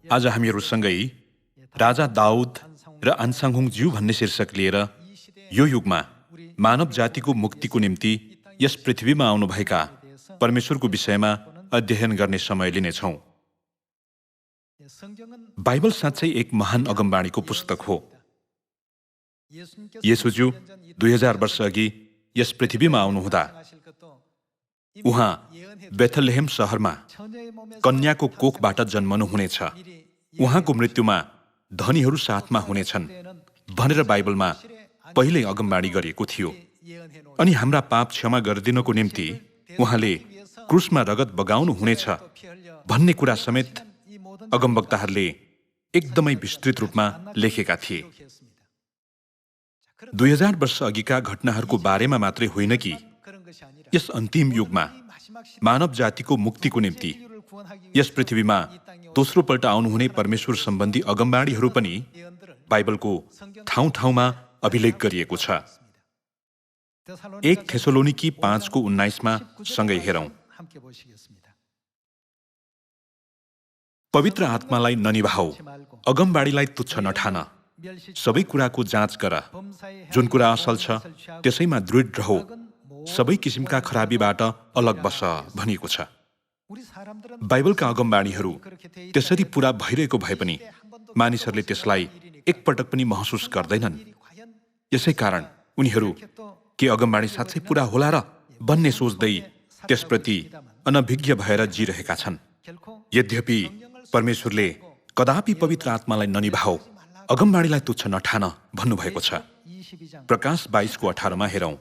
आज हामीहरूसँगै राजा दाउद र अन्साङहुङज्यू भन्ने शीर्षक लिएर यो युगमा मानव जातिको मुक्तिको निम्ति यस पृथ्वीमा आउनुभएका परमेश्वरको विषयमा अध्ययन गर्ने समय लिनेछौँ। बाइबल साँच्चै एक महान अगमबाणीको पुस्तक हो। येशूज्यू 2000 वर्ष अघि यस पृथ्वीमा आउनुहुँदा उहाँ बेथलहेम शहरमा कन्याको कोखबाट जन्मनुहुनेछ। उहाँको मृत्युमा धनीहरू साथमा हुनेछन् भनेर बाइबलमा पहिल्यै अगमबाणी गरिएको थियो। अनि हाम्रा पाप क्षमा गरिदिनको निम्ति उहाँले क्रुसमा रगत बगाउनु हुनेछ भन्ने कुरा समेत अगमवक्ताहरूले एकदमै विस्तृत रूपमा लेखेका थिए। 2000 वर्ष अघिका घटनाहरूको बारेमा मात्रै होइन कि यस अन्तिम युगमा मानव जातिको मुक्तिको निम्ति यस पृथ्वीमा दोस्रो पल्ट आउनुहुने परमेश्वर सम्बन्धी अगमबाणीहरू पनि बाइबलको ठाउँ ठाउँमा अभिलेख गरिएको छ। 1 थेसलोनिकी 5:19 सँगै हेरौँ। पवित्र आत्मालाई ननिभाऊ, अगमबाणीलाई तुच्छ नठान, सबै कुराको जाँच गर, जुन कुरा असल छ त्यसैमा दृढ रहो, सबै किसिमका खराबीबाट अलग बस भनिएको छ। बाइबलका अगमबाणीहरू त्यसरी पूरा भइरहेको भए पनि मानिसहरूले त्यसलाई एकपटक पनि महसुस गर्दैनन्। यसै कारण उनीहरू के अगमबाणी साँच्चै पूरा होला र भन्ने सोच्दै त्यसप्रति अनभिज्ञ भएर जिरहेका छन्। यद्यपि परमेश्वरले कदापि पवित्र आत्मालाई ननिभाऊ, अगमबाणीलाई तुच्छ नठान भन्नुभएको छ। प्रकाश 22:18 हेरौँ।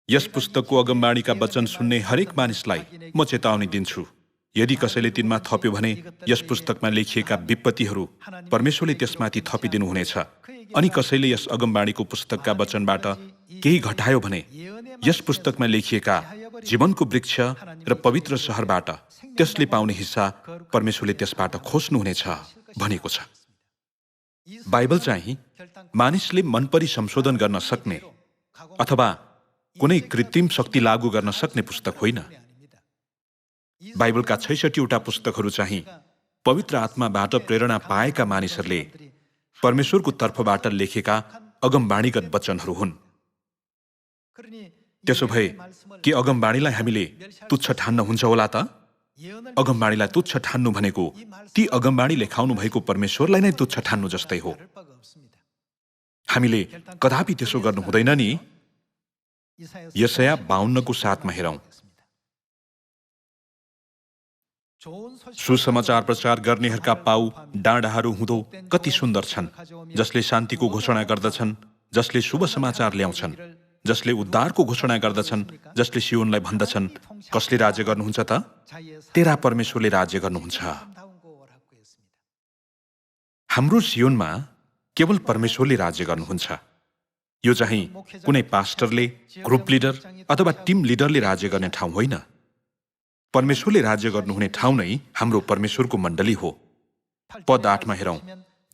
यस पुस्तकको अगमबाणीका वचन सुन्ने हरेक मानिसलाई म चेतावनी दिन्छु। यदि कसैले तिनमा थप्यो भने यस पुस्तकमा लेखिएका विपत्तिहरू परमेश्वरले त्यसमाथि थपिदिनुहुनेछ। अनि कसैले यस अगमबाणीको पुस्तकका वचनबाट केही घटायो भने यस पुस्तकमा लेखिएका जीवनको वृक्ष र पवित्र सहरबाट त्यसले पाउने हिस्सा परमेश्वरले त्यसबाट खोज्नुहुनेछ भनेको छ। बाइबल चाहिँ मानिसले मनपरी संशोधन गर्न सक्ने अथवा कुनै कृत्रिम शक्ति लागू गर्न सक्ने पुस्तक होइन। बाइबलका 66वटा पुस्तकहरू चाहिँ पवित्र आत्माबाट प्रेरणा पाएका मानिसहरूले परमेश्वरको तर्फबाट लेखेका अगमबाणीगत वचनहरू हुन्। त्यसो भए के अगमबाणीलाई हामीले तुच्छ ठान्न हुन्छ होला त? अगमबाणीलाई तुच्छ ठान्नु भनेको ती अगमबाणी लेखाउनु भएको परमेश्वरलाई नै तुच्छ ठान्नु जस्तै हो। हामीले कदापि त्यसो गर्नु हुँदैन नि। यशाया 52:7 हेरौँ। सुसमाचार प्रचार गर्नेहरूका पाउ डाँडाहरू हुँदो कति सुन्दर छन्, जसले शान्तिको घोषणा गर्दछन्, जसले शुभ समाचार ल्याउँछन्, जसले उद्धारको घोषणा गर्दछन्, जसले सियोनलाई भन्दछन्, कसले राज्य गर्नुहुन्छ त? तेरा परमेश्वरले राज्य गर्नुहुन्छ। हाम्रो सियोनमा केवल परमेश्वरले राज्य गर्नुहुन्छ। यो चाहिँ कुनै पास्टरले, ग्रुप लिडर अथवा टिम लिडरले राज्य गर्ने ठाउँ होइन। परमेश्वरले राज्य गर्नुहुने ठाउँ नै हाम्रो परमेश्वरको मण्डली हो। पद 8 हेरौँ।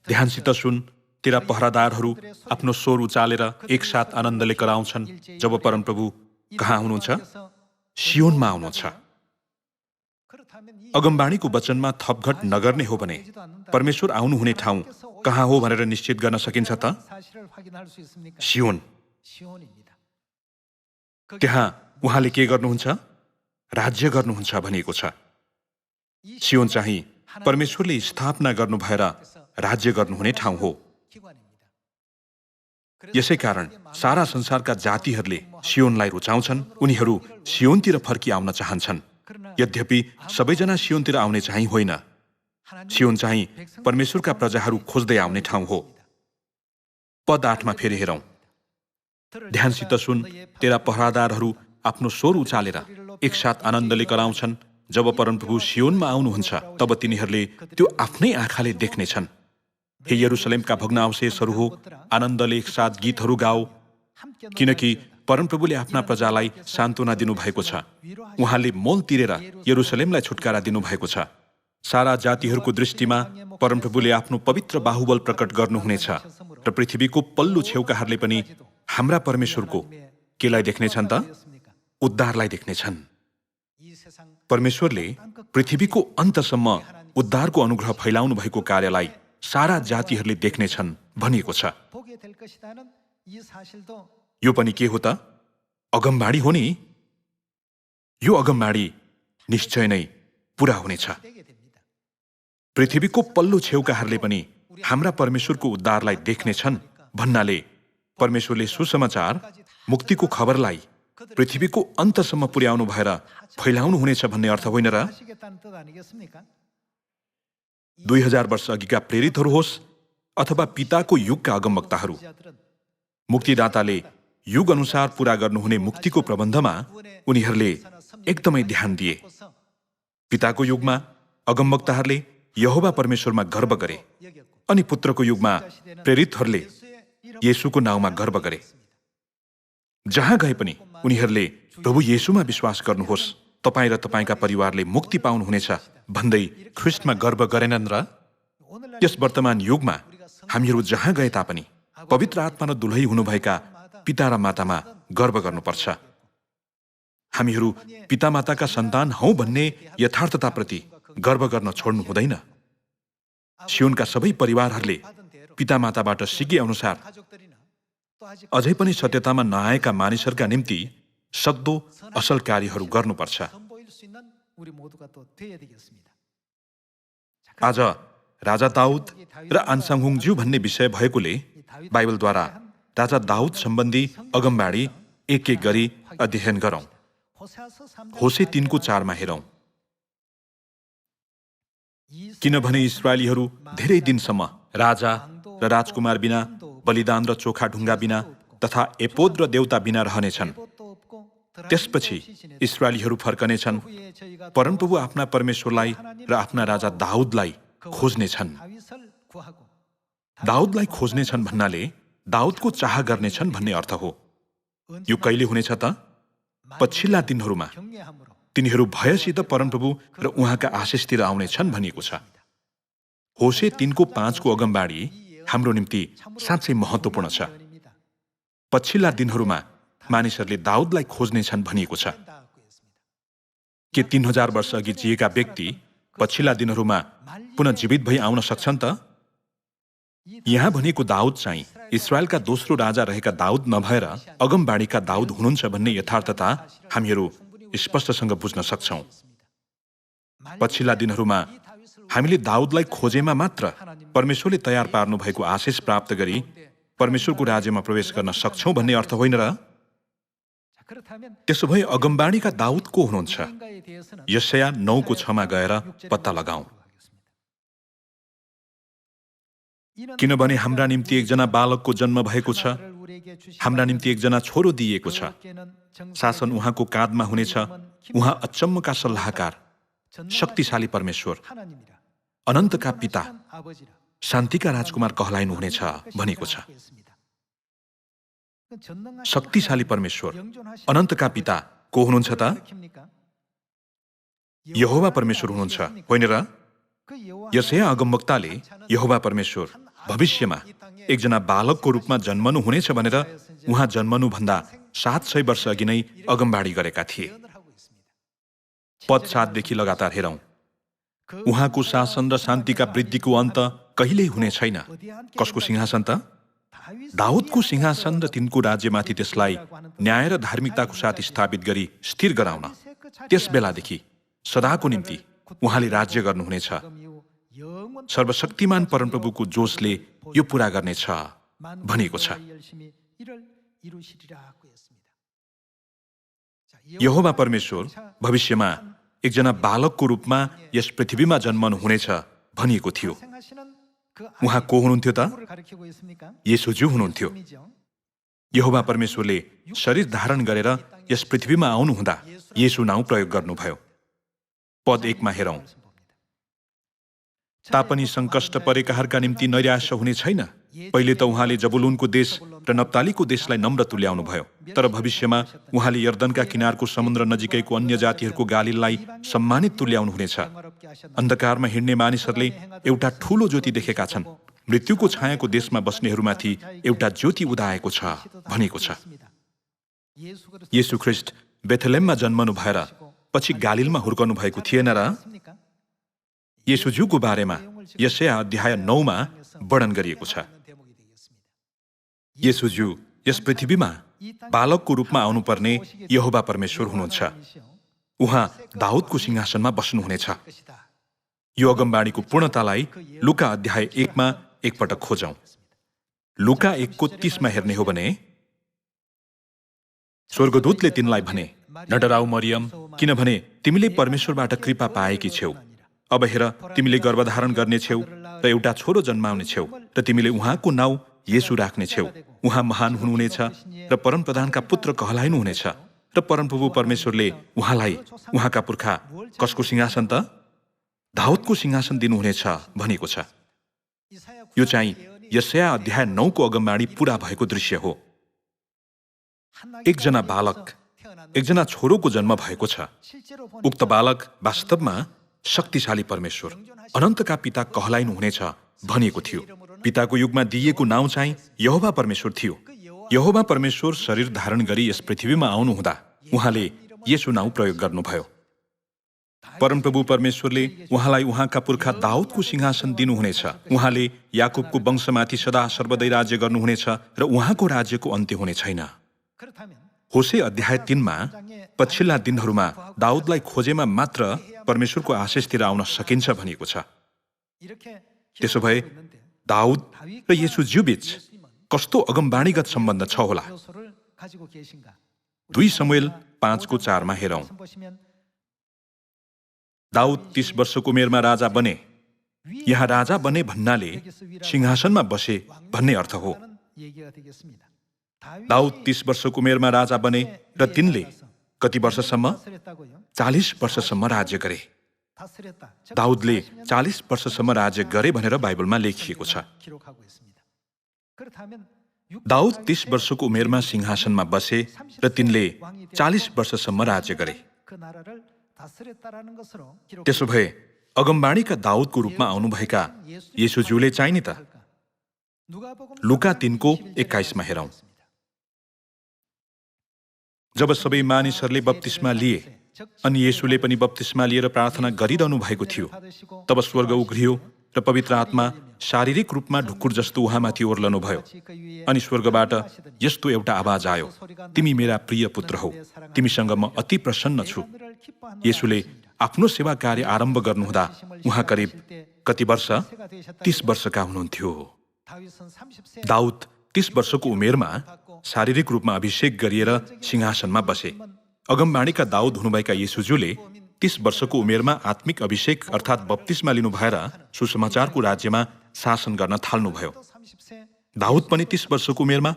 ध्यानसित सुन, तेरा पहरादारहरू आफ्नो स्वर उचालेर एकसाथ आनन्दले कराउँछन् जब परमप्रभु कहाँ हुनुहुन्छ? सियोनमा आउनुहुन्छ। अगमबाणीको वचनमा थपघट नगर्ने हो भने परमेश्वर आउनुहुने ठाउँ कहाँ हो भनेर निश्चित गर्न सकिन्छ त? सियोन। त्यहाँ उहाँले के गर्नुहुन्छ? राज्य गर्नुहुन्छ भनिएको छ। सियोन चाहिँ परमेश्वरले स्थापना गर्नु भएर राज्य गर्नुहुने ठाउँ हो। यसै कारण सारा संसारका जातिहरूले सियोनलाई रुचाउँछन्। उनीहरू सियोनतिर फर्किआउन चाहन्छन्। यद्यपि सबैजना सियोनतिर आउने चाहिँ होइन। सियोन चाहिँ परमेश्वरका प्रजाहरू खोज्दै आउने ठाउँ हो। पद 8 फेरि हेरौँ। ध्यानसित सुन, तेरा पहरादारहरू आफ्नो स्वर उचालेर एकसाथ आनन्दले कराउँछन् जब परमप्रभु सियोनमा आउनुहुन्छ, तब तिनीहरूले त्यो आफ्नै आँखाले देख्नेछन्। हे यरुसलेमका भग्नावशेषहरू हो, आनन्दले एकसाथ गीतहरू गाओ, किनकि परमप्रभुले आफ्ना प्रजालाई सान्त्वना दिनुभएको छ। उहाँले मोल तिरेर यरुसलेमलाई छुटकारा दिनुभएको छ। सारा जातिहरूको दृष्टिमा परमप्रभुले आफ्नो पवित्र बाहुबल प्रकट गर्नुहुनेछ र पृथ्वीको पल्लो छेउकाहरूले पनि हाम्रा परमेश्वरको केलाई देख्नेछन् त? उद्धारलाई देख्नेछन्। परमेश्वरले पृथ्वीको अन्तसम्म उद्धारको अनुग्रह फैलाउनु भएको कार्यलाई सारा जातिहरूले देख्नेछन् भनिएको छ। यो पनि के हो त? अगमबाडी हो नि। यो अगमबाडी निश्चय नै पूरा हुनेछ। पृथ्वीको पल्लो छेउकाहरूले पनि हाम्रा परमेश्वरको उद्धारलाई देख्नेछन् भन्नाले परमेश्वरले सुसमाचार मुक्तिको खबरलाई पृथ्वीको अन्तसम्म पुर्याउनु भएर फैलाउनु हुनेछ भन्ने अर्थ होइन र? 2000 वर्ष अघिका प्रेरितहरू होस् अथवा पिताको युगका अगमवक्ताहरू, मुक्तिदाताले युग अनुसार पूरा गर्नुहुने मुक्तिको प्रबन्धमा उनीहरूले एकदमै ध्यान दिए। पिताको युगमा अगमवक्ताहरूले यहोवा परमेश्वरमा गर्व गरे अनि पुत्रको युगमा प्रेरितहरूले येशूको नाउँमा गर्व गरे। जहाँ गए पनि उनीहरूले प्रभु येशूमा विश्वास गर्नुहोस्, तपाईँ र तपाईँका परिवारले मुक्ति पाउनुहुनेछ भन्दै ख्रिस्टमा गर्व गरेनन् र? यस वर्तमान युगमा हामीहरू जहाँ गए तापनि पवित्र आत्मा र दुलही हुनुभएका पिता र मातामा गर्व गर्नुपर्छ। हामीहरू पितामाताका सन्तान हौं भन्ने यथार्थताप्रति गर्व गर्न छोड्नु हुँदैन। सियोनका सबै परिवारहरूले पितामाताबाट सिके अनुसार अझै पनि सत्यतामा नआएका मानिसहरूका निम्ति सक्दो असल कार्यहरू गर्नुपर्छ। आज राजा दाउद र आन्साङहुङज्यू भन्ने विषय भएकोले बाइबलद्वारा राजा दाउद सम्बन्धी अगमबाडी एक एक गरी अध्ययन गरौं। होशे 3:4 मा हेरौं। किनभने इस्राएलीहरू धेरै दिनसम्म राजा र राजकुमार बिना, बलिदान र चोखा ढुङ्गा बिना तथा एपोद र देवता बिना रहनेछन्। त्यसपछि इस्राएलीहरू फर्कनेछन्, परमप्रभु आफ्ना परमेश्वरलाई र आफ्ना राजा दाउदलाई खोज्नेछन्। दाउदलाई खोज्नेछन् भन्नाले दाउदको चाह गर्नेछन् भन्ने अर्थ हो। यो कहिले हुनेछ त? पछिल्ला दिनहरूमा तिनीहरू भयसित परमप्रभु र उहाँका आशिषतिर आउनेछन् भनिएको छ। होशे 3:5 को अगमबाडी हाम्रो निम्ति साँच्चै महत्त्वपूर्ण छ। पछिल्ला दिनहरूमा मानिसहरूले दाउदलाई खोज्नेछन् भनिएको छ। के 3000 वर्ष अघि जिएका व्यक्ति पछिल्ला दिनहरूमा पुनः जीवित भई आउन सक्छन् त? यहाँ भनेको दाउद चाहिँ इस्राएलका दोस्रो राजा रहेका दाउद नभएर अगमबाडीका दाउद हुनुहुन्छ भन्ने यथार्थता हामीहरू स्पष्टसँग बुझ्न सक्छौं। पछिल्ला दिनहरूमा हामीले दाउदलाई खोजेमा मात्र परमेश्वरले तयार पार्नु भएको आशिष प्राप्त गरी परमेश्वरको राज्यमा प्रवेश गर्न सक्छौं भन्ने अर्थ होइन र? त्यसो भए अगमबाडीका दाउद को हुनुहुन्छ? यशाया 9:6 मा गएर पत्ता लगाऊ। किनभने हाम्रा निम्ति एकजना बालकको जन्म भएको छ, हाम्रा निम्ति एकजना छोरो दिइएको छ। शासन उहाँको काँधमा हुनेछ। उहाँ अचम्मका सल्लाहकार, शक्तिशाली परमेश्वर, अनन्तका पिता, शान्तिका राजकुमार कहलाइनुहुनेछ भनिएको छ। शक्तिशाली परमेश्वर, अनन्तका पिता को हुनुहुन्छ त? यहोवा परमेश्वर हुनुहुन्छ, होइन र? यशाया अगमवक्ताले यहोवा परमेश्वर भविष्यमा एकजना बालकको रूपमा जन्मनु हुनेछ भनेर उहाँ जन्मनुभन्दा 700 वर्ष अघि नै अगमबाडी गरेका थिए। पद 7 देखि लगातार हेरौं। उहाँको शासन र शान्तिका वृद्धिको अन्त कहिल्यै हुने छैन। कसको सिंहासन त? दाउदको सिंहासन र तिनको राज्यमाथि त्यसलाई न्याय र धार्मिकताको साथ स्थापित गरी स्थिर गराउन। त्यस बेलादेखि सदाको निम्ति उहाँले राज्य गर्नुहुनेछ। सर्वशक्तिमान परमप्रभुको जोशले यो पूरा गर्नेछ भनिएको छ। यहोवा परमेश्वर भविष्यमा एकजना बालकको रूपमा यस पृथ्वीमा जन्मनु हुनेछ भनिएको थियो। उहाँ को हुनुहुन्थ्यो त? येशूज्यू हुनुहुन्थ्यो। यहोवा परमेश्वरले शरीर धारण गरेर यस पृथ्वीमा आउनुहुँदा येशू नाउँ प्रयोग गर्नुभयो। पद 1 मा हेरौं। तापनि संकष्ट परेकाहरूका निम्ति नैराश्य हुने छैन। पहिले त उहाँले जबुलूनको देश र नप्तालीको देशलाई नम्र तुल्याउनु भयो, तर भविष्यमा उहाँले यर्दनका किनारको समुद्र नजिकैको अन्य जातिहरूको गालीललाई सम्मानित तुल्याउनु हुनेछ। अन्धकारमा हिँड्ने मानिसहरूले एउटा ठूलो ज्योति देखेका छन्। मृत्युको छायाको देशमा बस्नेहरूमाथि एउटा ज्योति उदाएको छ भनिएको छ। येशू ख्रिस्ट बेथलेममा जन्मनु भएर पछि गालिलमा हुर्कनु भएको थिएन र? येशूज्यूको बारेमा यशाया अध्याय 9 मा वर्णन गरिएको छ। येशूज्यू यस पृथ्वीमा बालकको रूपमा आउनुपर्ने यहोवा परमेश्वर हुनुहुन्छ। उहाँ दाउदको सिंहासनमा बस्नुहुनेछ। यो अगमबाणीको पूर्णतालाई लुका अध्याय 1 मा एकपटक खोजौं। लुका 1 को 30 मा हेर्ने हो भने स्वर्गदूतले तिनलाई भने, न डराऊ मरियम, किनभने तिमीले परमेश्वरबाट कृपा पाएकी छेउ। अब हेर, तिमीले गर्भधारण गर्ने छेउ र एउटा छोरो जन्माउने छेउ र तिमीले उहाँको नाउँ येशू राख्ने छेउ। उहाँ महान हुनुहुनेछ र परमप्रधानका पुत्र कहलाइनुहुनेछ र परमप्रभु परमेश्वरले उहाँलाई उहाँका पुर्खा कसको सिंहासन त? दाउदको सिंहासन दिनुहुनेछ भनिएको छ। यो चाहिँ यशाया अध्याय 9 को अगमबाणी पूरा भएको दृश्य हो। एकजना बालक, एकजना छोरोको जन्म भएको छ। उक्त बालक वास्तवमा शक्तिशाली परमेश्वर, अनन्तका पिता कहलाइनुहुनेछ भनिएको थियो। पिताको युगमा दिइएको नाउँ चाहिँ यहोवा परमेश्वर थियो। यहोवा परमेश्वर शरीर धारण गरी यस पृथ्वीमा आउनुहुँदा उहाँले येशू नाउँ प्रयोग गर्नुभयो। परमप्रभु परमेश्वरले उहाँलाई उहाँका पुर्खा दाउदको सिंहासन दिनुहुनेछ। उहाँले याकुबको वंशमाथि सदा सर्वदै राज्य गर्नुहुनेछ र उहाँको राज्यको अन्त्य हुने छैन। होशे अध्याय 3 मा पछिल्ला दिनहरूमा दाउदलाई खोजेमा मात्र परमेश्वरको आशिषतिर आउन सकिन्छ भनिएको छ। त्यसो भए दाउद र येशूज्यू बीच कस्तो अगमबाणीगत सम्बन्ध छ होला? 2 शमूएल 5 को 4 मा हेरौं। दाउद 30 वर्षको उमेरमा राजा बने। यहाँ राजा बने भन्नाले सिंहासनमा बसे भन्ने अर्थ हो। दाउद 30 वर्षको उमेरमा राजा बने र तिनले कति वर्षसम्म? 40 वर्षसम्म राज्य गरे। दाउदले 40 वर्षसम्म राज्य गरे भनेर बाइबलमा लेखिएको छ। दाउद 30 वर्षको उमेरमा सिंहासनमा बसे र तिनले 40 वर्षसम्म राज्य गरे। त्यसो भए अगमबाणीका दाउदको रूपमा आउनुभएका येशूज्यूले चाहिँ नि त? लुका 3 को 21 मा हेरौं। जब सबै मानिसहरूले बप्तिस्मा लिए अनि येशूले पनि बप्तिस्मा लिएर प्रार्थना गरिरहनु भएको थियो, तब स्वर्ग उघ्रियो र पवित्र आत्मा शारीरिक रूपमा ढुकुर जस्तो उहाँमाथि ओर्लनुभयो। अनि स्वर्गबाट यस्तो एउटा आवाज आयो, तिमी मेरा प्रिय पुत्र हौ, तिमीसँग म अति प्रसन्न छु। येशूले आफ्नो सेवा कार्य आरम्भ गर्नुहुँदा उहाँ करिब कति वर्ष? 30 वर्षका हुनुहुन्थ्यो। दाउद 30 वर्षको उमेरमा शारीरिक रूपमा अभिषेक गरिएर सिंहासनमा बसे। अगमबाणीका दाउद हुनुभएका येशूज्यूले 30 वर्षको उमेरमा आत्मिक अभिषेक अर्थात् बप्तिस्मा लिनु भएर सुसमाचारको राज्यमा शासन गर्न थाल्नुभयो। दाउद पनि 30 वर्षको उमेरमा,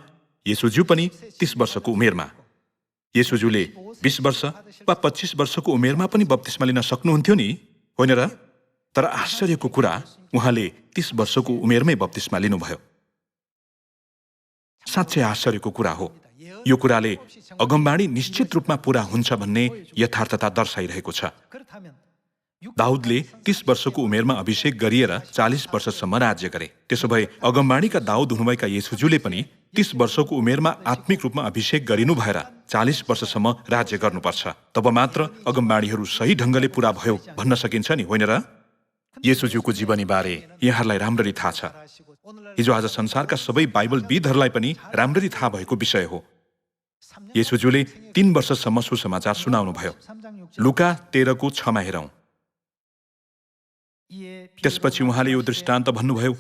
येशूज्यू पनि 30 वर्षको उमेरमा। येशूज्यूले 20 वर्ष वा 25 वर्षको उमेरमा पनि बप्तिस्मा लिन सक्नुहुन्थ्यो नि, होइन र? तर आश्चर्यको कुरा, उहाँले 30 वर्षको उमेरमै बप्तिस्मा लिनुभयो। साँच्चै आश्चर्यको कुरा हो। यो कुराले अगमबाणी निश्चित रूपमा पूरा हुन्छ भन्ने यथार्थता दर्शाइरहेको छ। दाउदले 30 वर्षको उमेरमा अभिषेक गरिएर 40 वर्षसम्म राज्य गरे। त्यसो भए अगमबाणीका दाउद हुनुभएका येशूज्यूले पनि 30 वर्षको उमेरमा आत्मिक रूपमा अभिषेक गरिनु भएर 40 वर्षसम्म राज्य गर्नुपर्छ। तब मात्र अगमबाणीहरू सही ढङ्गले पूरा भयो भन्न सकिन्छ नि, होइन र? येशूज्यूको जीवनी बारे यहाँहरूलाई राम्ररी थाहा छ। हिजो आज संसारका सबै बाइबलविदहरूलाई पनि राम्ररी थाहा भएको विषय हो। येशूज्यूले 3 वर्षसम्म सुसमाचार सुनाउनुभयो। लुका 13 को 6 मा हेरौं। त्यसपछि उहाँले यो दृष्टान्त भन्नुभयो,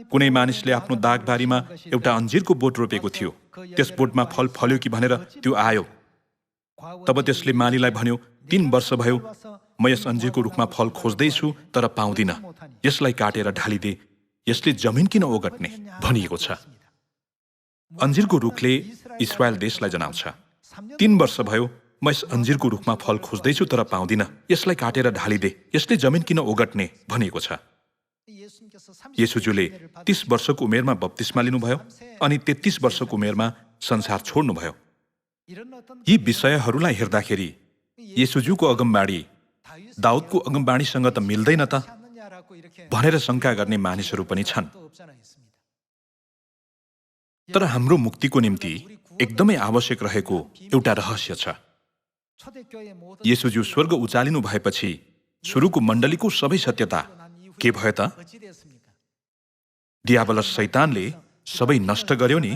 कुनै मानिसले आफ्नो दागबारीमा एउटा अन्जिरको बोट रोपेको थियो। त्यस बोटमा फल फल्यो कि भनेर त्यो आयो। तब त्यसले मालीलाई भन्यो, 3 वर्ष भयो म यस अन्जिरको रुखमा फल खोज्दैछु तर पाउँदिन। यसलाई काटेर ढालिदे, यसले जमिन किन ओगट्ने भनिएको छ। अन्जिरको रुखले इस्रायल देशलाई जनाउँछ। 3 वर्ष भयो म यस अन्जिरको रुखमा फल खोज्दैछु तर पाउँदिन, यसलाई काटेर ढालिदे, यसले जमिन किन ओगट्ने भनिएको छ। येशूज्यूले 30 वर्षको उमेरमा बप्तिस्मा लिनुभयो अनि 33 वर्षको उमेरमा संसार छोड्नुभयो। यी विषयहरूलाई हेर्दाखेरि येशूज्यूको अगमबाणी दाउदको अगमबाणीसँग त मिल्दैन त भनेर शङ्का गर्ने मानिसहरू पनि छन्। तर हाम्रो मुक्तिको निम्ति एकदमै आवश्यक रहेको एउटा रहस्य छ। येशूज्यू स्वर्ग उचालिनु भएपछि सुरुको मण्डलीको सबै सत्यता के भयो त? दियाबलस शैतानले सबै नष्ट गर्यो नि।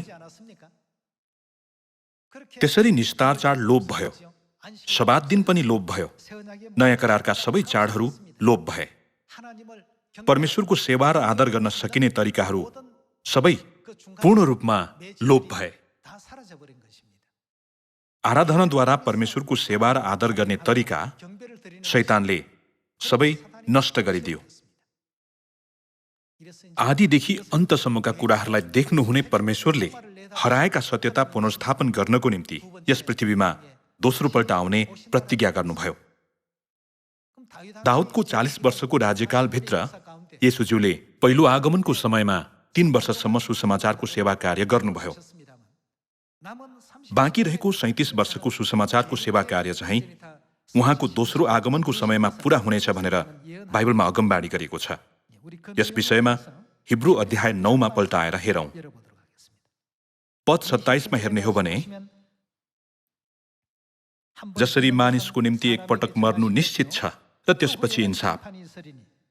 त्यसरी निस्तार चाड लोप भयो, सबात दिन पनि लोप भयो, नयाँ करारका सबै चाडहरू लोप भए। परमेश्वरको सेवा र आदर गर्न सकिने तरिकाहरू सबै पूर्ण रूपमा लोप भए। आराधनाद्वारा परमेश्वरको सेवा र आदर गर्ने तरिका शैतानले सबै नष्ट गरिदियो। आदिदेखि अन्तसम्मका कुराहरूलाई देख्नुहुने परमेश्वरले हराएका सत्यता पुनर्स्थापन गर्नको निम्ति यस पृथ्वीमा दोस्रो पल्ट आउने प्रतिज्ञा गर्नुभयो। दाउदको 40 वर्षको राज्यकालभित्र येशूज्यूले पहिलो आगमनको समयमा 3 वर्षसम्म सुसमाचारको सेवा कार्य गर्नुभयो। बाँकी रहेको 37 वर्षको सुसमाचारको सेवा कार्य चाहिँ उहाँको दोस्रो आगमनको समयमा पूरा हुनेछ भनेर बाइबलमा अगमबाणी गरिएको छ। यस विषयमा हिब्रू अध्याय 9 मा पल्टाएर हेरौं। पद 27 मा हेर्ने हो भने, जसरी मानिसको निम्ति एकपटक मर्नु निश्चित छ र त्यसपछि इन्साफ,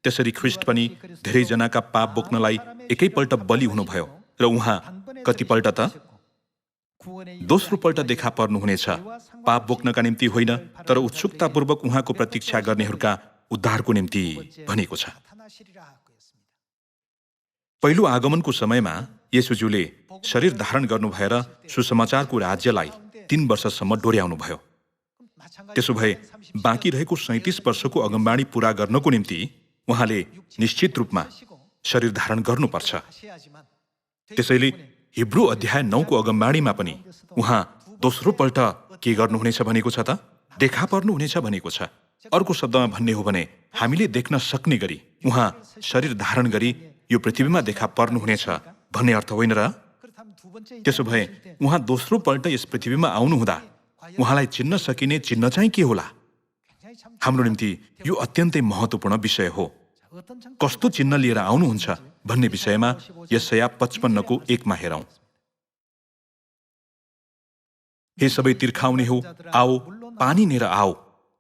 त्यसरी ख्रीष्ट पनि धेरैजनाका पाप बोक्नलाई एकैपल्ट बलि हुनुभयो र उहाँ कतिपल्ट त? दोस्रो पल्ट देखा पर्नुहुनेछ, पाप बोक्नका निम्ति होइन तर उत्सुकतापूर्वक उहाँको प्रतीक्षा गर्नेहरूका उद्धारको निम्ति भनेको छ। पहिलो आगमनको समयमा येशूज्यूले शरीर धारण गर्नु भएर सुसमाचारको राज्यलाई 3 वर्षसम्म डोर्याउनु भयो। त्यसो भए बाँकी रहेको 37 वर्षको अगमबाणी पूरा गर्नको निम्ति उहाँले निश्चित रूपमा शरीर धारण गर्नुपर्छ। त्यसैले हिब्रू अध्याय 9 को अगमबाणीमा पनि उहाँ दोस्रो पल्ट के गर्नुहुनेछ भनेको छ त? देखा पर्नुहुनेछ भनेको छ। अर्को शब्दमा भन्ने हो भने हामीले देख्न सक्ने गरी उहाँ शरीर धारण गरी यो पृथ्वीमा देखा पर्नुहुनेछ भन्ने अर्थ होइन र? त्यसो भए उहाँ दोस्रो पल्ट यस पृथ्वीमा आउनुहुँदा उहाँलाई चिन्न सकिने चिन्ह चाहिँ के होला? हाम्रो निम्ति यो अत्यन्तै महत्त्वपूर्ण विषय हो। कस्तो चिन्ह लिएर आउनुहुन्छ भन्ने विषयमा यशाया 55 को 1 मा हेरौं। हे सबै तिर्खाउने हो, आओ पानी लिएर आओ,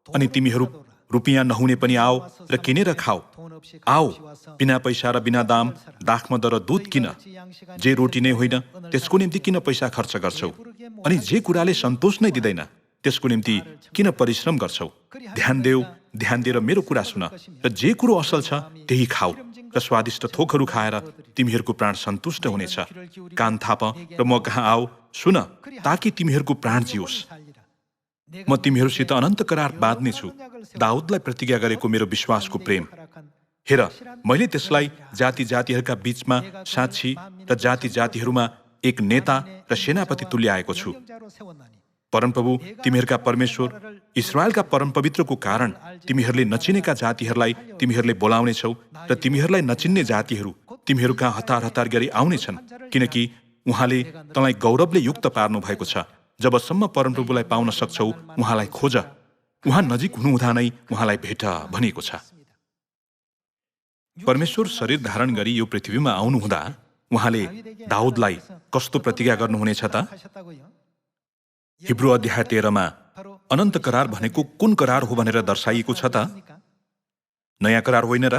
अनि तिमीहरू रुपियाँ नहुने पनि आओ र किनेर खाओ। आओ बिना पैसा र बिना दाम दाखमद र दूध किन। जे रोटी नै होइन त्यसको निम्ति किन पैसा खर्च गर्छौ? अनि जे कुराले सन्तोष नै दिँदैन त्यसको निम्ति किन परिश्रम गर्छौ? ध्यान दिएर मेरो कुरा सुन, र जे कुरो असल छ त्यही खाऊ, र स्वादिष्ट थोकहरू खाएर तिमीहरूको प्राण सन्तुष्ट हुनेछ। कान थाप र म कहाँ आओ, सुन, ताकि तिमीहरूको प्राण जियोस्। म तिमीहरूसित अनन्त करार बाँध्नेछु, दाउदलाई प्रतिज्ञा गरेको मेरो विश्वासको प्रेम। हेर, मैले त्यसलाई जाति जातिहरूका बीचमा साक्षी र जाति जातिहरूमा एक नेता र सेनापति तुल्याएको छु। परमप्रभु तिमीहरूका परमेश्वर इस्राएलका परमपवित्रको कारण तिमीहरूले नचिनेका जातिहरूलाई तिमीहरूले बोलाउनेछौ र तिमीहरूलाई नचिन्ने जातिहरू तिमीहरू कहाँ हतार हतार गरी आउनेछन्, किनकि उहाँले तँलाई गौरवले युक्त पार्नु भएको छ। जबसम्म परमप्रभुलाई पाउन सक्छौ उहाँलाई खोज, उहाँ नजिक हुनुहुँदा नै उहाँलाई भेट भनिएको छ। परमेश्वर शरीर धारण गरी यो पृथ्वीमा आउनुहुँदा उहाँले दाउदलाई कस्तो प्रतिज्ञा गर्नुहुनेछ त? हिब्रू अध्याय 13 मा अनन्त करार भनेको कुन करार हो भनेर दर्शाइएको छ त? नयाँ करार होइन र?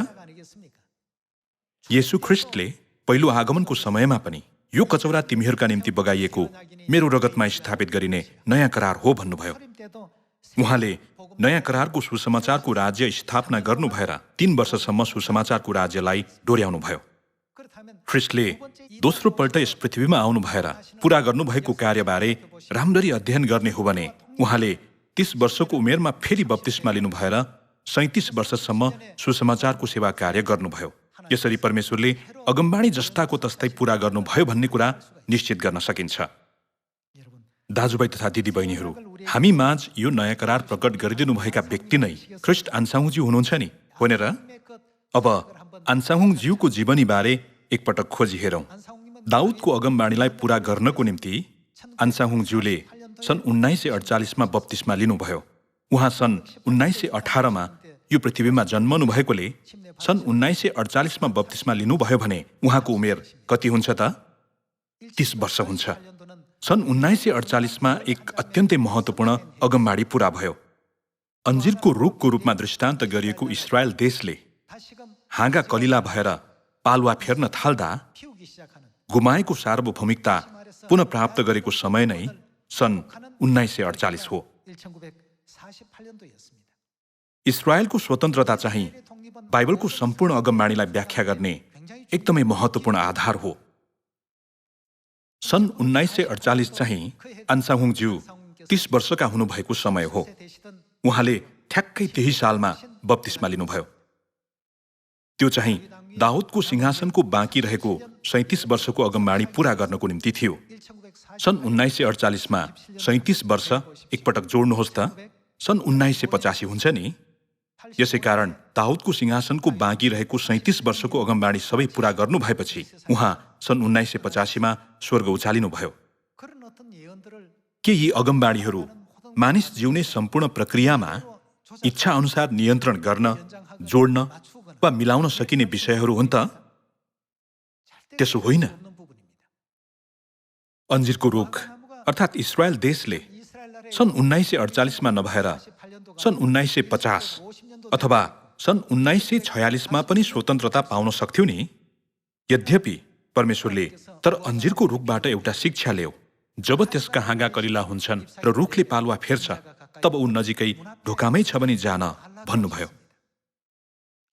येशू ख्रीष्टले पहिलो आगमनको समयमा पनि यो कचौरा तिमीहरूका निम्ति बगाइएको मेरो रगतमा स्थापित गरिने नयाँ करार हो भन्नुभयो। उहाँले नयाँ करारको सुसमाचारको राज्य स्थापना गर्नु भएर 3 वर्षसम्म सुसमाचारको राज्यलाई डोर्याउनु भयो। ख्रीष्टले दोस्रो पल्ट यस पृथ्वीमा आउनु भएर पूरा गर्नुभएको कार्यबारे राम्ररी अध्ययन गर्ने हो भने उहाँले 30 वर्षको उमेरमा फेरि बप्तिस्मा लिनु भएर 37 वर्षसम्म सुसमाचारको सेवा कार्य गर्नुभयो। यसरी परमेश्वरले अगमबाणी जस्ताको तस्तै पूरा गर्नुभयो भन्ने कुरा निश्चित गर्न सकिन्छ। दाजुभाइ तथा दिदीबहिनीहरू, हामी माझ यो नयाँ करार प्रकट गरिदिनुभएका व्यक्ति नै ख्रीष्ट आन्साहुङज्यू हुनुहुन्छ नि, होइन र? अब आन्साहुङज्यूको जीवनीबारे एकपटक खोजी हेरौं। दाउदको अगमबाणीलाई पूरा गर्नको निम्ति आन्साहुङज्यूले सन् 1948 मा बप्तिस्मा लिनुभयो। उहाँ सन् 1918 मा यो पृथ्वीमा जन्मनु भएकोले सन् 1948 मा बप्तिस्मा लिनुभयो भने उहाँको उमेर कति हुन्छ त? 30 वर्ष हुन्छ। सन् 1948 मा एक अत्यन्तै महत्त्वपूर्ण अगमबाणी पूरा भयो। अन्जिरको रुखको रूपमा दृष्टान्त गरिएको इस्रायल देशले हाँगा कलिला भएर पालुवा फेर्न थाल्दा गुमाएको सार्वभौमिकता पुनः प्राप्त गरेको समय नै सन् 1948 हो। इस्रायलको स्वतन्त्रता चाहिँ बाइबलको सम्पूर्ण अगमबाणीलाई व्याख्या गर्ने एकदमै महत्त्वपूर्ण आधार हो। सन् 1948 चाहिँ आन्साहुङज्यू 30 वर्षका हुनुभएको समय हो। उहाँले ठ्याक्कै त्यही सालमा बप्तिस्मा लिनुभयो। त्यो चाहिँ दाउदको सिंहासनको बाँकी रहेको 37 वर्षको अगमबाणी पूरा गर्नको निम्ति थियो। सन् 1948 मा 37 वर्ष एकपटक जोड्नुहोस् त, सन् 1985 हुन्छ नि। यसै कारण दाउदको सिंहासनको बाँकी रहेको 37 वर्षको अगमबाणी सबै पूरा गर्नु भएपछि उहाँ सन् 1985 मा स्वर्ग उचालिनुभयो। के यी अगमबाणीहरू मानिस जिउने सम्पूर्ण प्रक्रियामा इच्छा अनुसार नियन्त्रण गर्न, जोड्न वा मिलाउन सकिने विषयहरू हुन् त? त्यसो होइन। अन्जिरको रुख अर्थात् इस्रायल देशले सन् 1948 मा नभएर सन् 1950 अथवा सन् 1946 मा पनि स्वतन्त्रता पाउन सक्थ्यो नि। यद्यपि परमेश्वरले तर अन्जिरको रुखबाट एउटा शिक्षा ल्याऊ। जब त्यसका हाँगा कलिला हुन्छन् र रुखले पालुवा फेर्छ, तब ऊ नजिकै ढोकामै छ भने जान भन्नुभयो।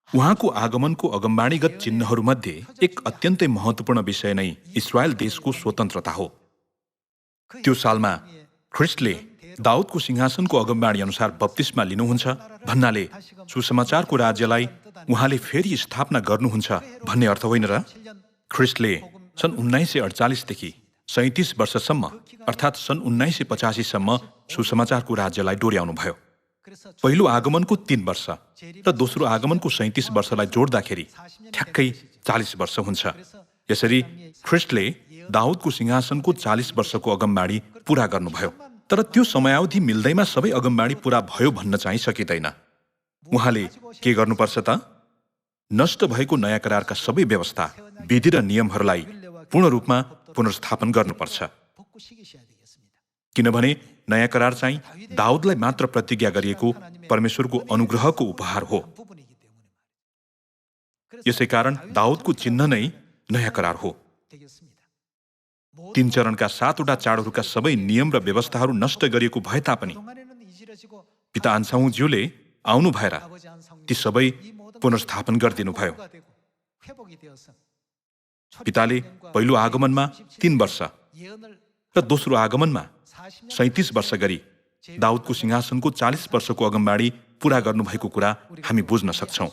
उहाँको आगमनको अगमबाणीगत चिन्हहरूमध्ये एक अत्यन्तै महत्त्वपूर्ण विषय नै इस्रायल देशको स्वतन्त्रता हो। त्यो सालमा ख्रिस्टले दाउदको सिंहासनको अगमबाणी अनुसार बप्तिस्मा लिनुहुन्छ भन्नाले सुसमाचारको राज्यलाई उहाँले फेरि स्थापना गर्नुहुन्छ भन्ने अर्थ होइन र? ख्रिस्टले सन् 1948 देखि 37 वर्षसम्म अर्थात् सन् 1985 सम्म सुसमाचारको राज्यलाई डोर्याउनुभयो। पहिलो आगमनको 3 वर्ष र दोस्रो आगमनको 37 वर्षलाई जोड्दाखेरि ठ्याक्कै 40 वर्ष हुन्छ। यसरी ख्रिस्टले दाउदको सिंहासनको 40 वर्षको अगमबाणी पूरा गर्नुभयो। तर त्यो समयावधि मिल्दैमा सबै अगमबाणी पूरा भयो भन्न चाहिँ सकिँदैन। उहाँले के गर्नुपर्छ त? नष्ट भएको नयाँ करारका सबै व्यवस्था, विधि र नियमहरूलाई पूर्ण रूपमा पुनर्स्थापन गर्नुपर्छ। किनभने नयाँ करार चाहिँ दाउदलाई मात्र प्रतिज्ञा गरिएको परमेश्वरको अनुग्रहको उपहार हो। यसै कारण दाउदको चिन्ह नै नयाँ करार हो। 3 चरणका 7वटा चाडहरूका सबै नियम र व्यवस्थाहरू नष्ट गरिएको भए तापनि पिता आन्साहुङज्यूले आउनु भएर ती सबै पुनर्स्थापन गरिदिनुभयो। पिताले पहिलो आगमनमा 3 वर्ष र दोस्रो आगमनमा 37 वर्ष गरी दाउदको सिंहासनको 40 वर्षको अगमबाणी पूरा गर्नुभएको कुरा हामी बुझ्न सक्छौँ।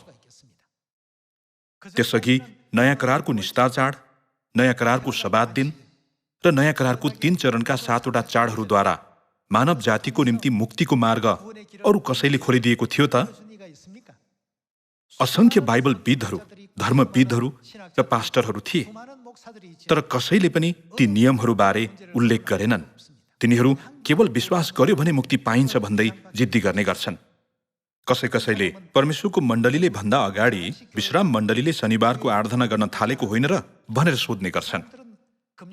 त्यसअघि नयाँ करारको निस्तार चाड, नयाँ करारको सब्बात दिन र नयाँ करारको 3 चरणका 7वटा चाडहरूद्वारा मानव जातिको निम्ति मुक्तिको मार्ग अरू कसैले खोलिदिएको थियो त? असंख्य बाइबलविदहरू, धर्मविदहरू र पास्टरहरू थिए, तर कसैले पनि ती नियमहरूबारे उल्लेख गरेनन्। तिनीहरू केवल विश्वास गर्यो भने मुक्ति पाइन्छ भन्दै जिद्दी गर्ने गर्छन्। कसैले परमेश्वरको मण्डलीले भन्दा अगाडि विश्राम मण्डलीले शनिबारको आराधना गर्न थालेको होइन र भनेर सोध्ने गर्छन्।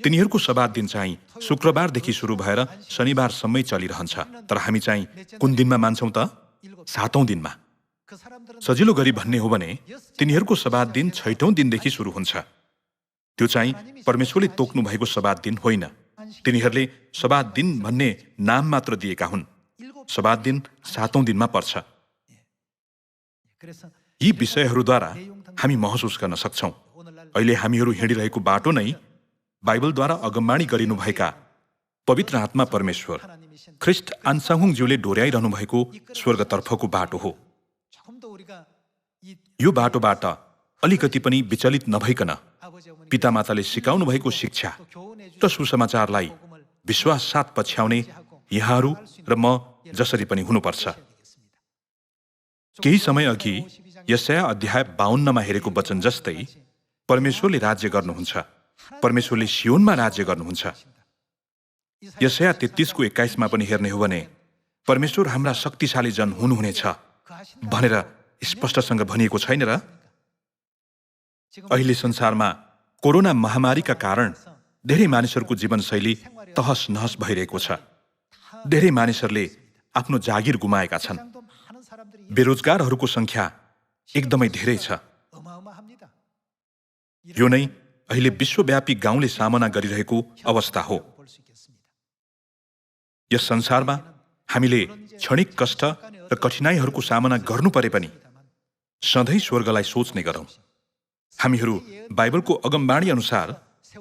तिनीहरूको सब्बात दिन चाहिँ शुक्रबारदेखि सुरु भएर शनिबारसम्मै चलिरहन्छ। तर हामी चाहिँ कुन दिनमा मान्छौँ त? 7औं दिनमा। सजिलो गरी भन्ने हो भने तिनीहरूको सब्बात दिन 6औं दिनदेखि सुरु हुन्छ। त्यो चाहिँ परमेश्वरले तोक्नु भएको सब्बात दिन होइन। तिनीहरूले सब्बात दिन भन्ने नाम मात्र दिएका हुन्। सब्बात दिन 7औं दिनमा पर्छ। यी विषयहरूद्वारा हामी महसुस गर्न सक्छौँ अहिले हामीहरू हिँडिरहेको बाटो नै बाइबलद्वारा अगमबाणी गरिनुभएका पवित्र आत्मा परमेश्वर ख्रिस्ट आन्साहुङज्यूले डोर्याइरहनु भएको स्वर्गतर्फको बाटो हो। यो बाटोबाट अलिकति पनि विचलित नभइकन पितामाताले सिकाउनु भएको शिक्षा र सुसमाचारलाई विश्वास साथ पछ्याउने यहाँहरू र म जसरी पनि हुनुपर्छ। केही समय अघि यशाया अध्याय 52 मा हेरेको वचन जस्तै परमेश्वरले राज्य गर्नुहुन्छ। परमेश्वरले सियोनमा राज्य गर्नुहुन्छ। यशाया 33 को 21 मा पनि हेर्ने हो भने परमेश्वर हाम्रा शक्तिशाली जन हुनुहुनेछ भनेर स्पष्टसँग भनिएको छैन र? अहिले संसारमा कोरोना महामारीका कारण धेरै मानिसहरूको जीवनशैली तहस नहस भइरहेको छ। धेरै मानिसहरूले आफ्नो जागिर गुमाएका छन्। बेरोजगारहरूको संख्या एकदमै धेरै छ। यो नै अहिले विश्वव्यापी गाउँले सामना गरिरहेको अवस्था हो। यस संसारमा हामीले क्षणिक कष्ट र कठिनाइहरूको सामना गर्नु परे पनि सधैँ स्वर्गलाई सोच्ने गरौँ। हामीहरू बाइबलको अगमबाणी अनुसार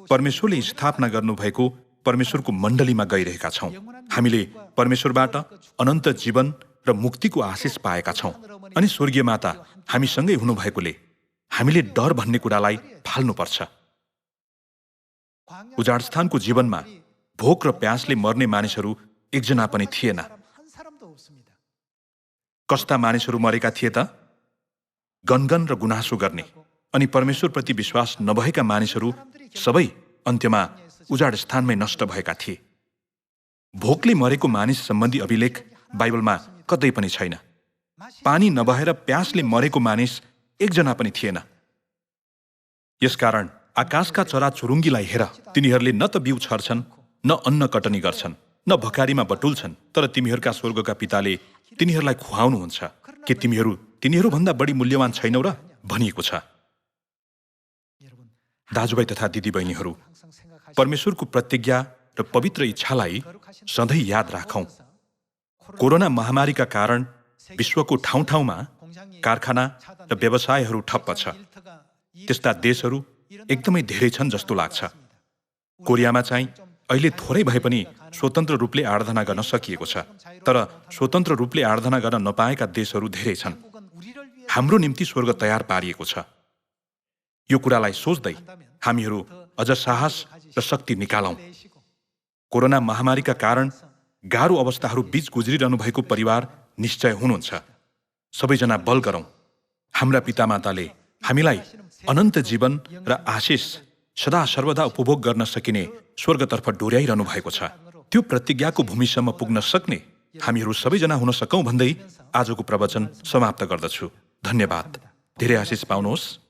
परमेश्वरले स्थापना गर्नुभएको परमेश्वरको मण्डलीमा गइरहेका छौँ। हामीले परमेश्वरबाट अनन्त जीवन र मुक्तिको आशिष पाएका छौँ अनि स्वर्गीय माता हामीसँगै हुनुभएकोले हामीले डर भन्ने कुरालाई फाल्नुपर्छ। उजाड स्थानको जीवनमा भोक र प्यासले मर्ने मानिसहरू एकजना पनि थिएन। कस्ता मानिसहरू मरेका थिए त? गनगन र गुनासो गर्ने अनि परमेश्वरप्रति विश्वास नभएका मानिसहरू सबै अन्त्यमा उजाड स्थानमै नष्ट भएका थिए। भोकले मरेको मानिस सम्बन्धी अभिलेख बाइबलमा कतै पनि छैन। पानी नभएर प्यासले मरेको मानिस एकजना पनि थिएन। यसकारण आकाशका चराचुरुङ्गीलाई हेर, तिनीहरूले न त बिउ छर्छन्, न अन्न कटनी गर्छन्, न भकारीमा बटुल्छन्, तर तिमीहरूका स्वर्गका पिताले तिनीहरूलाई खुवाउनुहुन्छ। के तिमीहरू तिनीहरूभन्दा बढी मूल्यवान छैनौ र? भनिएको छ। दाजुभाइ तथा दिदीबहिनीहरू, परमेश्वरको प्रतिज्ञा र पवित्र इच्छालाई सधैँ याद राखौँ। कोरोना महामारीका कारण विश्वको ठाउँ ठाउँमा कारखाना र व्यवसायहरू ठप्प छ। त्यस्ता देशहरू एकदमै धेरै छन् जस्तो लाग्छ। कोरियामा चाहिँ अहिले थोरै भए पनि स्वतन्त्र रूपले आराधना गर्न सकिएको छ, तर स्वतन्त्र रूपले आराधना गर्न नपाएका देशहरू धेरै छन्। हाम्रो निम्ति स्वर्ग तयार पारिएको छ। यो कुरालाई सोच्दै हामीहरू अझ साहस र शक्ति निकालौँ। कोरोना महामारीका कारण गाह्रो अवस्थाहरू बीच गुज्रिरहनु भएको परिवार निश्चय हुनुहुन्छ। सबैजना बल गरौँ। हाम्रा पितामाताले हामीलाई अनन्त जीवन र आशिष सदा सर्वदा उपभोग गर्न सकिने स्वर्गतर्फ डोर्याइरहनु भएको छ। त्यो प्रतिज्ञाको भूमिसम्म पुग्न सक्ने हामीहरू सबैजना हुन सकौँ भन्दै आजको प्रवचन समाप्त गर्दछु। धन्यवाद। धेरै आशिष पाउनुहोस्।